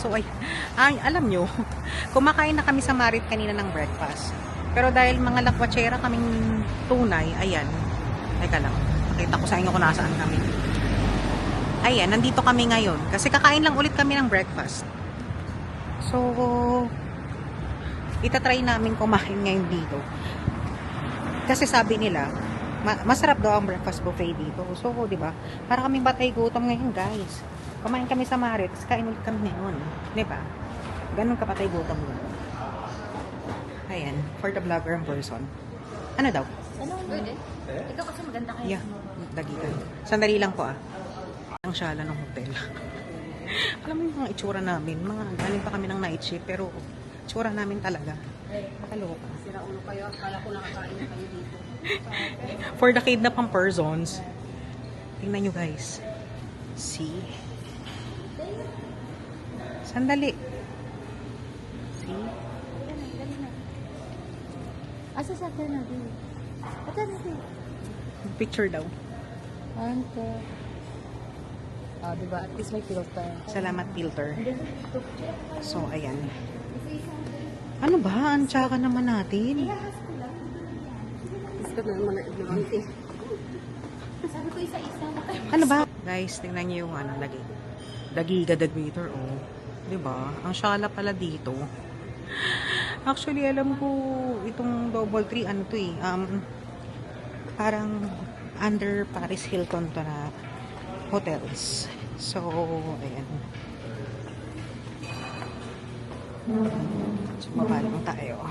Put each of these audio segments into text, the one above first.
So, ay, alam nyo, kumakain na kami sa Marit kanina ng breakfast. Pero dahil mga lakwatsera kaming tunay, ayan. Teka lang, nakita ko sa inyo kung nasaan kami. Ayan, nandito kami ngayon. Kasi kakain lang ulit kami ng breakfast. So, itatry namin kumain ngayon dito. Kasi sabi nila, masarap daw ang breakfast buffet dito. So, di ba? Para kaming batay gutom ngayon, guys. Kumain kami sa Marit, kain ulit kami ngayon. Di ba? Ganun kapatay gutom mo. Ayan, for the vlogger in person. Ano daw? Ano? Pwede? Ikaw kasi maganda kayo. Yeah, dagigan. Sandali lang po Ang syala ng hotel. Alam mo yung mga itsura namin, mga galing pa kami ng night shift, pero itsura namin talaga. Nakaloka. Sira ulo kayo. Akala ko nakakain na kayo dito. For the kidnapping persons, tingnan nyo guys. See? Sandali. See? Asa sa akin na din? Ata na din. Picture daw. Ante. Diba? At least may filter. Salamat filter. So, ayan. Ano ba? Ang tsaka naman natin. Gusto na naman na ignorante. Sabi ko isa-isa na kayo. Ano ba? Guys, tingnan niyo yung dagiga dagmeter, oh. Diba? Ang syala pala dito. Actually, alam ko itong Double Tree, ano to parang under Paris Hilton to na hotels. So, ayan. So, mabalong tayo.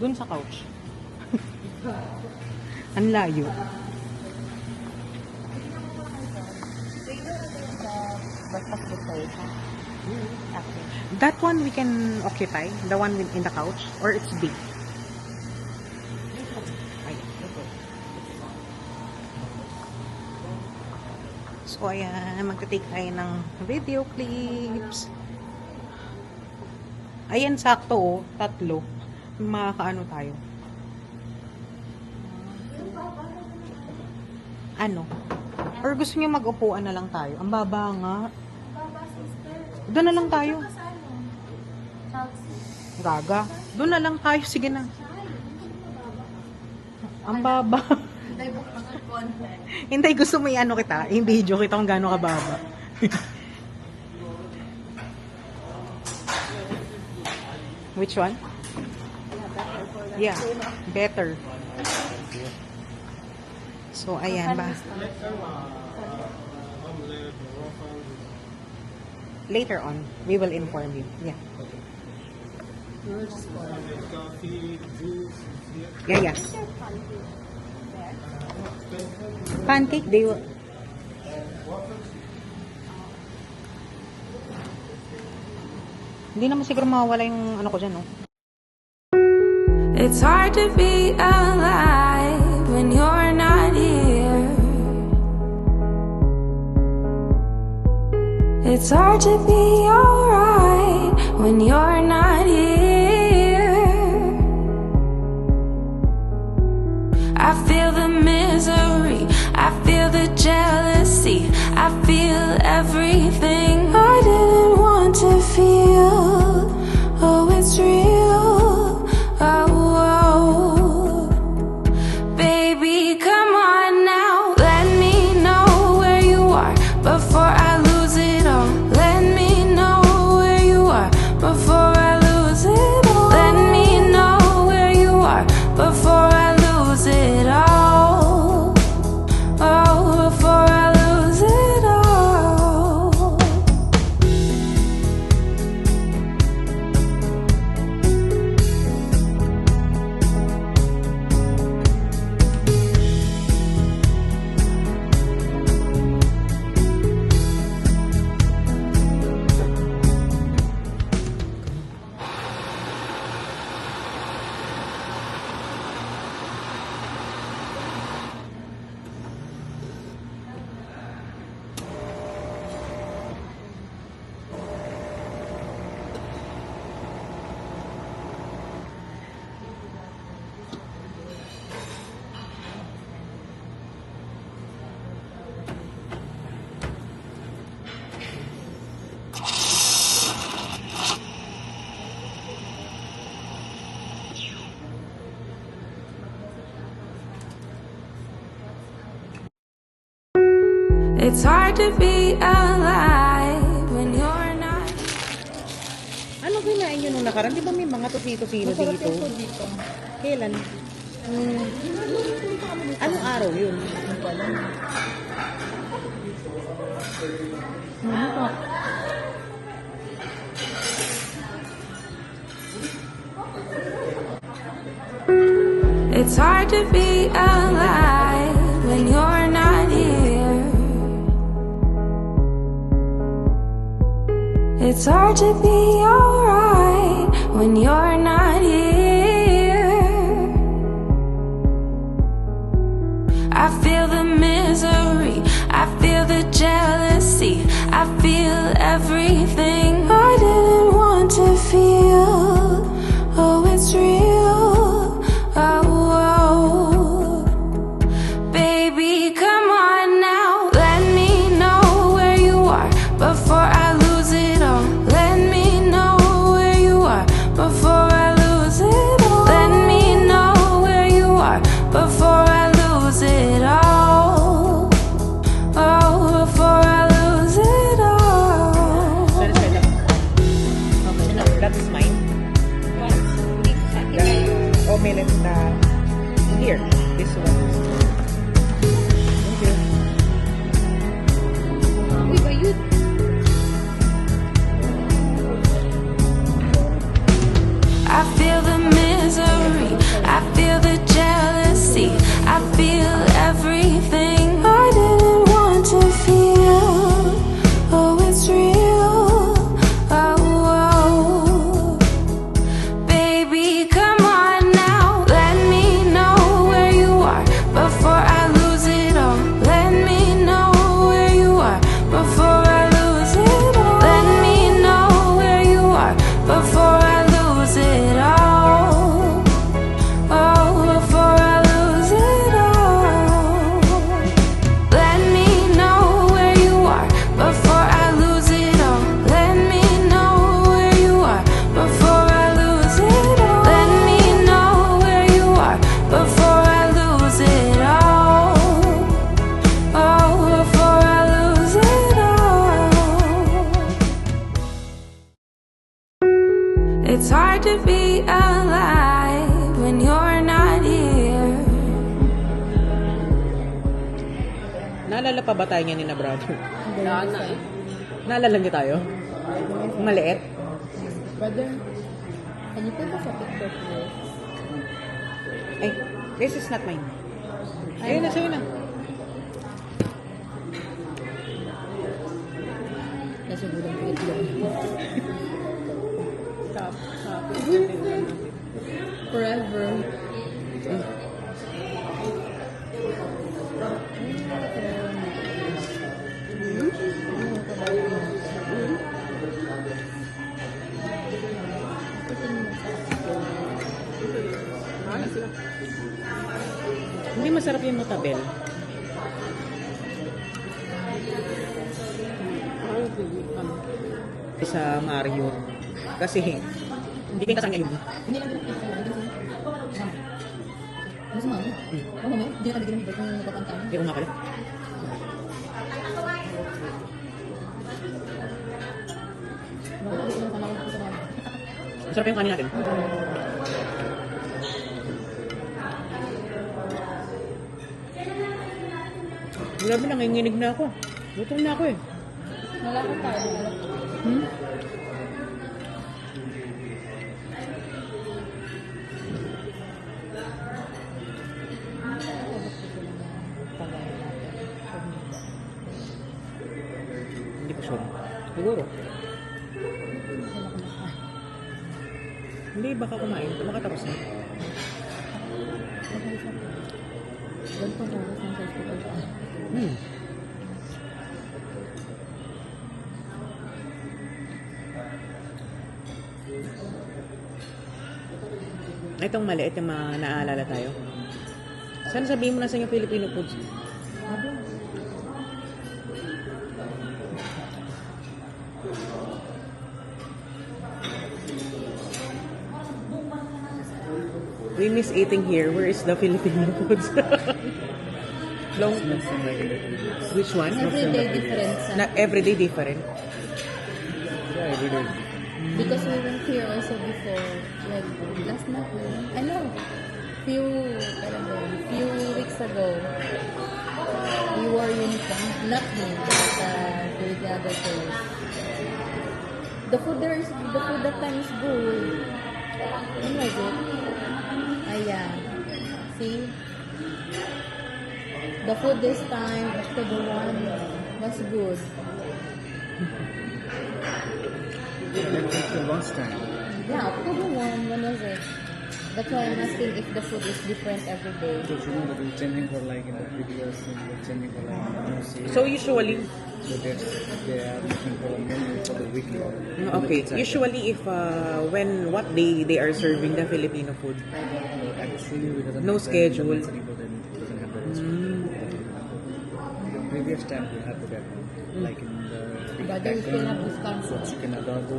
Dun sa couch. Ang layo. Breakfast buffet. Okay. That one we can occupy? The one in the couch? Or it's big? Ay, okay. So, ayan. Magta-take tayo ng video clips. Ayan, sakto oh. 3. Makakaano tayo? Ano? Or gusto niyo mag-upuan na lang tayo? Ang baba nga. Doon na lang tayo. Gaga. Doon na lang tayo. Sige na. Ang baba. Hindi, gusto mo i-ano kita? I-video kita kung gaano kababa. Which one? Yeah, better. So, ayan ba? Later on, we will inform you. Yeah. Yeah. Pancake, they will... Hindi naman siguro mawawala yung ano ko dyan, no? It's hard to be alive when you're not here. It's hard to be alright when you're not here. I feel the misery, I feel the jealousy, I feel everything I didn't want to feel. Oh, it's real. Oh, oh. Baby, come on now. Let me know where you are before I lose it all. Let me know where you are before I lose it all. Let me know where you are before I lose it all. Oh, before I lose it all. It's hard to be alive when you're not. Ano kinain nyo nung nakaraan? Di ba may mga tosino-sino Masarap dito? yung food dito. Kailan? Anong araw yun? Ano pa? It's hard to be alive when you're not here. It's hard to be alright when you're not here. I feel the misery, I feel the jealousy, I feel everything I didn't want to feel. Oh, it's real. Oh, baby, come on now. Let me know where you are before I lose it all. Let me know where you are before I lose it all. Let me know where you are before I lose it all. Oh, before I lose it all. Saan sila? That is mine. The omelette na here. This one. Thank you. Uy, bayut. I feel the misery, I feel the jealousy, I feel everything I didn't want to feel. Oh, it's real. Oh, baby, come on now. Let me know where you are before I lose it all. Let me know where you are before I lose it all. Let me know where you are before I lose it all. Oh, before I lose it all. Let me know where you are before I lose it all. Let me know where you are before I lose it all. Let me know where you are before I lose it all. Oh, before I lose it all. It's hard to be alive when you're not here. Naalala pa ba tayo niya ni na brother? Wala na eh. Naalala niyo tayo? Maliit? Brother, can you put this a picture please? Ay, this is not mine. Ayun na, sa'yo na. Kasi bulang kulit lang. Stop. Forever. Hindi masarap yung mutabel. Sa Mario. Kasi, hindi kita sangya yun. Hindi lang ganun. Ano si mami? Oh, mami, hindi na nabigyan ng birth nung nagkakanta. Hindi ko nga pala. Masarap yung kanin natin. Grabe na, nanginginig na ako. Gutom na ako eh. Malapit tayo. Hmm? Hindi pa sure. Siguro. Hindi, baka kumain. Baka tapos na. Ganito ko oras ng sa hospital. Hmm. Itong maliit yung mga naaalala tayo. Sana sabihin mo na sa inyo Filipino foods. Sabi, We miss eating here. Where is the Filipino foods? Long, It's not same like in the previous. which one? Everyday different. Na everyday different. Yeah, every day is different. Because we went here also before, like last month. I know. Few weeks ago, we wore uniform. Not me, but with the other girls. The food that time is good. When was it? Yeah. See? The food this time, October 1, was good. That takes the last time. Yeah, October 1, when was it? That's why I'm asking if the food is different every day. Because you know that we're changing for like in the previous, we're changing for like in the new season. So usually, So they are looking for a menu for the weekly. okay, usually if what day they are serving the Filipino food? Actually, we doesn't No have schedule. The doesn't have the restaurant. The previous time we had that like in the big But they still have this so concept. chicken adobo,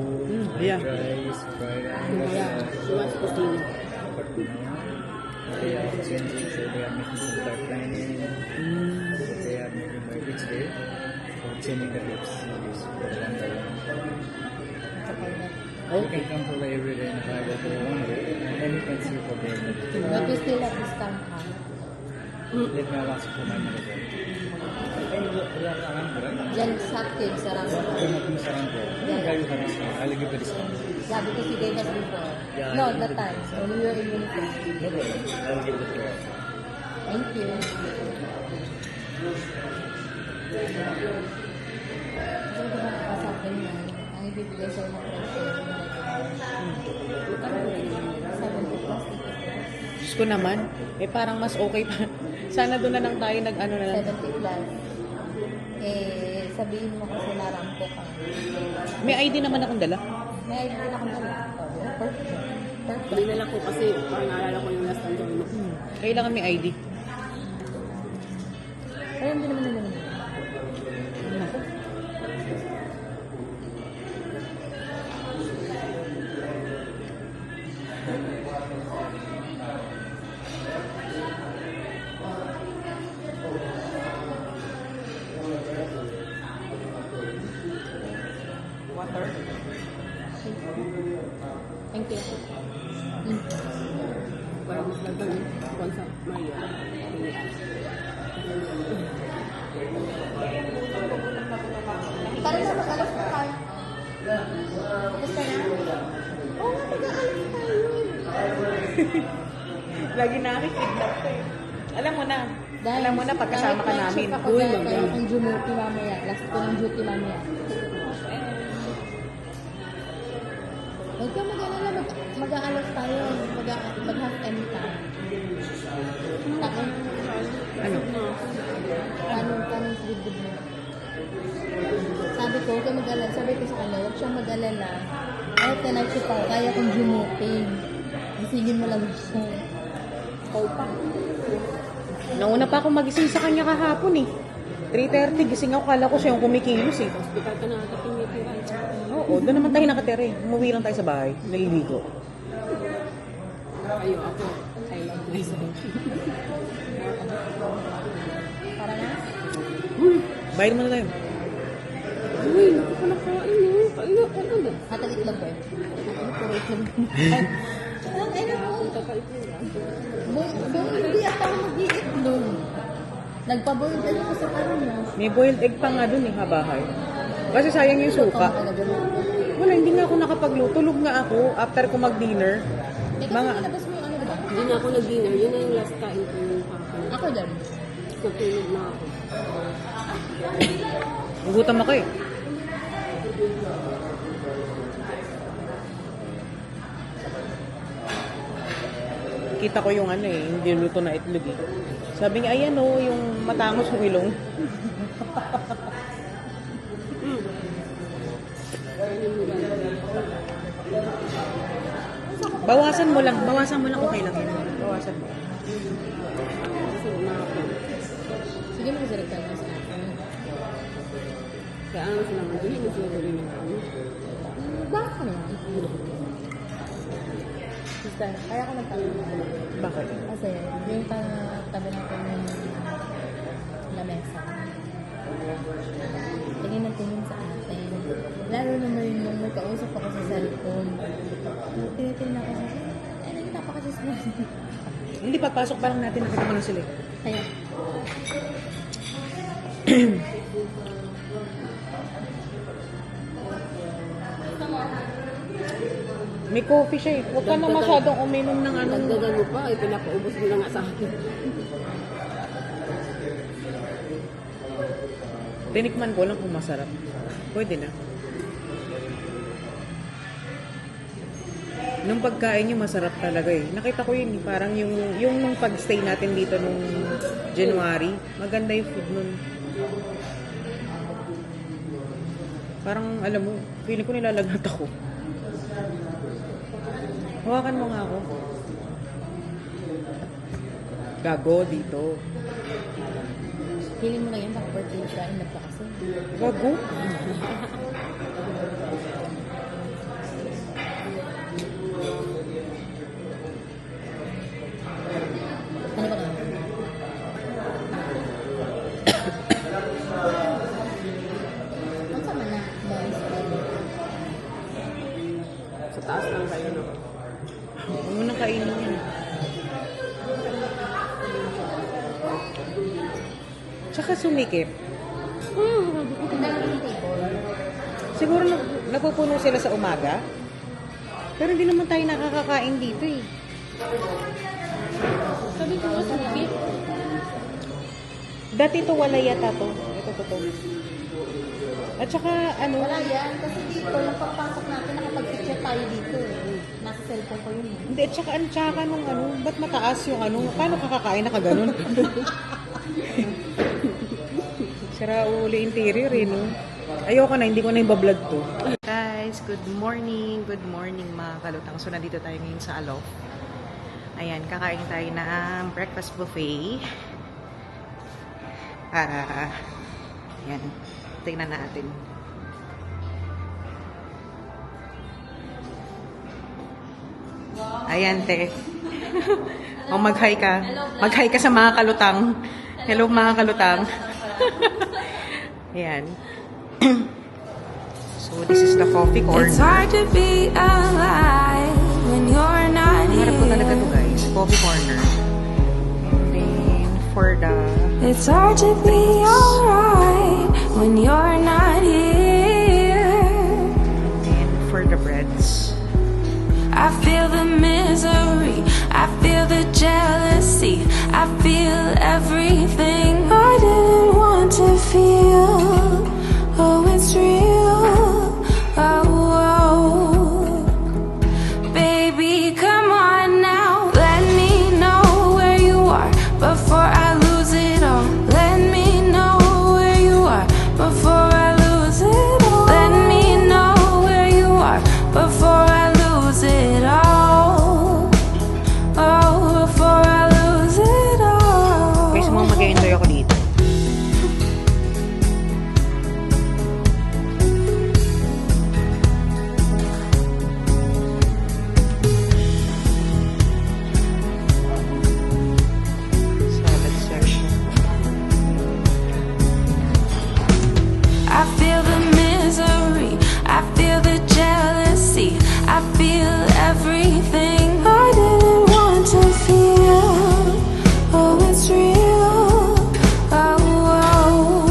yeah. rice, fried rice. Yeah, she wants to see. But now they are changing, so they are making some type planning. So they are making by which day. So changing the dates. For the one by one. You can come for the every day and buy what you want, and then you can see for the. But we still have discount. Let me ask for my manager. Jan Satkid, sarang. I'll give the discount. Yeah, because he gave us before. Yeah, No, I that time. When we were in uniform. No problem. I'll give the price. Thank you. So, diba nakasabi niya, ang ibibigay sa'yo ng presyo. 70 plus, 80 plus. Diyos ko naman, parang mas okay pa. Sana doon na lang tayo nag-ano na lang. 70 plus. Sabihin mo kasi narampo ka. May ID naman akong dala. May idea na akong dala. Perfect. Perfect. Hindi na lang ko kasi parang naalala ko yung last time ko. Kailangan may ID. Pero hindi naman nila. Naku. Water. Thank you. Parang mas lagdan kung sa Maria. Para na mag-alas na tayo. Gusto na? Oo, mag-aalas tayo. Lagi nakikidnap ko eh. Alam mo na. Dahil Alam mo na pagkasama ka kahit night namin. shift ako dahil kaya akong duty mamaya. Last ko ng duty mamaya. Huwag ka mag-alala, mag-aalas tayo. Mag-half M time. Takon. Ano? Kanong dibdib mo. Sabi ko, huwag ka mag-alala. Sabi ko sa kanya, huwag siyang mag-alala. Kahit na night shift ako, kaya kong dumuting. Gisingin mo lang siya. Ikaw pa. Nauna pa ako magising sa kanya kahapon eh. 3:30, gising ako. Kala ko siya yung kumikilos eh. Hospital ka na nakatingin yung Oo, doon naman tayo nakatira eh. Umuwi lang tayo sa bahay. Naliligo. Ayo ako. I love myself. Para na? Bayad mo na tayo. Uy, naku ko nakain eh. Kain ako ano. Hatag itlog ba? Ano puro itlog? Ang ina mo. Hindi ako mag-iitlog. Nagpa-boiled egg ako sa kanya. May boiled egg pa nga dun eh, habahay. Kasi sayang yung suka. Wala, hindi nga ako nakapagluto. Tulog nga ako after ko mag-dinner. Mga... Nilabas mo yung ano diba? Hindi na ako nag-dinner. Yun na yung last kain ko yung hapon. Ako din. Natulog na ako. Gutom ako eh. Kita ko yung ano eh, yung diluto na itlog eh. Sabi niya, ayan o, yung matangos wilong. Bawasan mo lang okay lang yun. Bawasan mo. Busog na ako. Sige mo kasi ka na sa akin. Kaya ano sila nga, hindi mo sila gawin ng ano. Bakit naman? Sister, kaya ka nagtanong. Bakit? Kasi yung tabi natin yung tingin na tingin sa atin. Lalo naman yung nagkausap ako sa cellphone. Tinitingnan ako sa napakasismas. Hindi, pagpasok pa lang natin, nakita ko na sila. Kaya, May coffee siya eh. Huwag ka na masyadong uminom ng ano. Dagdagan mo pa, pinapaubos mo na nga sa akin. Tinikman ko lang kung masarap. Pwede na. Nung pagkain niyo masarap talaga eh. Nakita ko yun, parang yung nung pag-stay natin dito nung January, maganda yung food nun. Parang alam mo, feeling ko nilalagnat ako. Hawakan mo nga ako. Gago dito. feeling mo na yan, baka birthday siya, inap ka kasi. Gago? Ano ba ka? Ang sama na, boys. Sa taas lang kayo, no? Huwag mo nang kainin yan. Tsaka sumikip. Ang dami ng table. Siguro napupuno sila sa umaga. Pero hindi naman tayo nakakakain dito eh. Sabi ko nga sumipit. Dati to wala yata to. Ito to. At saka ano, Wala yan, kasi dito, yung pagpasok natin, nakapag-picture tayo dito eh. Nasa cellphone ko yun eh. hindi, at saka nung ano, ba't mataas yung ano, paano kakakain na kaganon? Sira uli interior eh, no? Ayoko na, hindi ko na yung bablog to. Guys, good morning mga kalutang. So, nandito tayo ngayon sa Alof. Ayan, kakain tayo ng breakfast buffet. Ayan, tingnan natin. Ayan, te. O, mag-hi ka. Mag-hi ka sa mga kalutang. Hello, mga kalutang. Ayan. So, this is the coffee corner. It's hard to be alive when you're not Harap ko talaga to, here. guys. Coffee corner. And then, for the... It's hard to be alright when you're not here. And for the breads. I feel the misery, I feel the jealousy, I feel everything I didn't want to feel. Oh, it's real. Oh, oh. Baby, come on now. Let me know where you are before I lose it all. Let me know where you are before I lose it all. Let me know where you are before I lose it all. Oh, before I lose it all. Guys, mga mag-enjoy ako dito. Salad section. I feel the misery, I feel the jealousy, I feel everything I didn't want to feel. Oh, it's real. Oh, oh.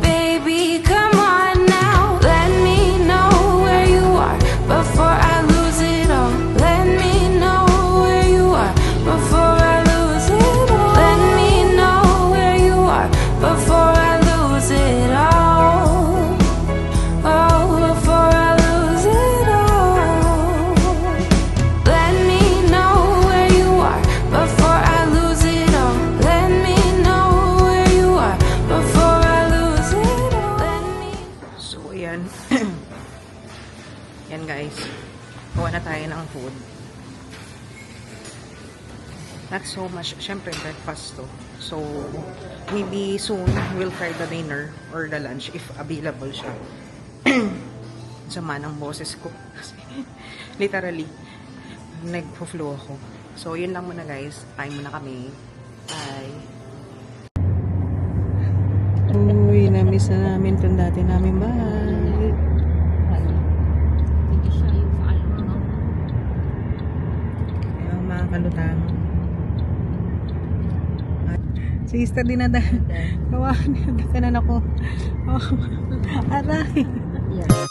Baby, come on now. Let me know where you are before I lose it all. Let me know where you are before I lose it all. Let me know where you are before I lose it all. Oh, before I lose it all. Let me know where you are before I lose it all. Let me know where you are before I lose it all. Let me. So, ayan. Yan, guys. Gawa na tayo ng food. Not so much. Siyempre, breakfast to. So, maybe soon, we'll try the dinner or the lunch if available siya. Sama ng boses ko. Literally, nag-flow ako. So, yun lang muna, guys. Kain muna kami. Bye. na-miss na namin itong dati namin bahay. Hindi siya yung sa ano. Yung mga kalutang. Sister din na kawawa na ako. Aray. Yeah.